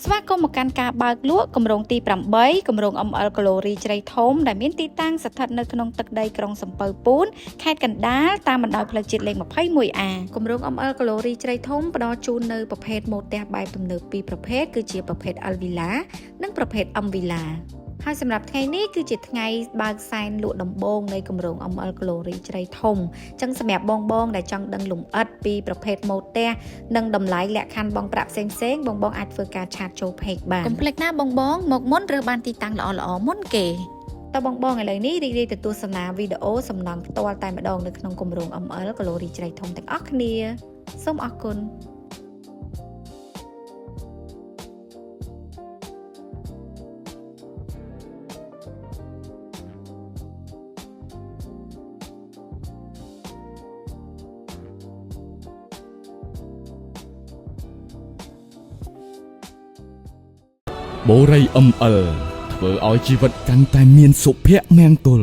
ស្វាគមន៍មកកាន់ការបើកលក់គម្រោងទី8គម្រោង ML Glory ជ្រៃធំដែលមានទីតាំងស្ថិតនៅក្នុងទឹកដីក្រុងសំពៅពួនខេត្តកណ្ដាលតាមបណ្ដោយផ្លូវជាតិលេខ 21A គម្រោង ML Glory ជ្រៃធំផ្ដល់ជូននៅប្រភេទម៉ូតផ្ទះបែបទំនើបពីរប្រភេទគឺជាប្រភេទ L Villa និងប្រភេទ M Villa ហើយសម្រាប់ថ្ងៃនេះគឺជាថ្ងៃបើកសែនលក់ដំបូងនៃគម្រោង ML Glory ជ្រៃធំចឹងសម្រាប់បងដែលចង់ដឹងលម្អិតពីប្រភេទម៉ូតផ្ទះនិងតម្លៃលក្ខខណ្ឌបង់ប្រាក់ផ្សេងៗបងអាចធ្វើការឆាតចូល page បានកុំភ្លេចណាបងមកមុនរើសបានទីតាំងល្អមុនគេតើបងឥឡូវនេះរីករាយទទួលទស្សនាវីដេអូសំណង់ផ្ទាល់តែម្ដងនៅក្នុងគម្រោង ML Glory ជ្រៃធំទាំងអស់គ្នាសូមអរគុណបូរី ML ធ្វើឲ្យជីវិតកាន់តែមានសុភមង្គល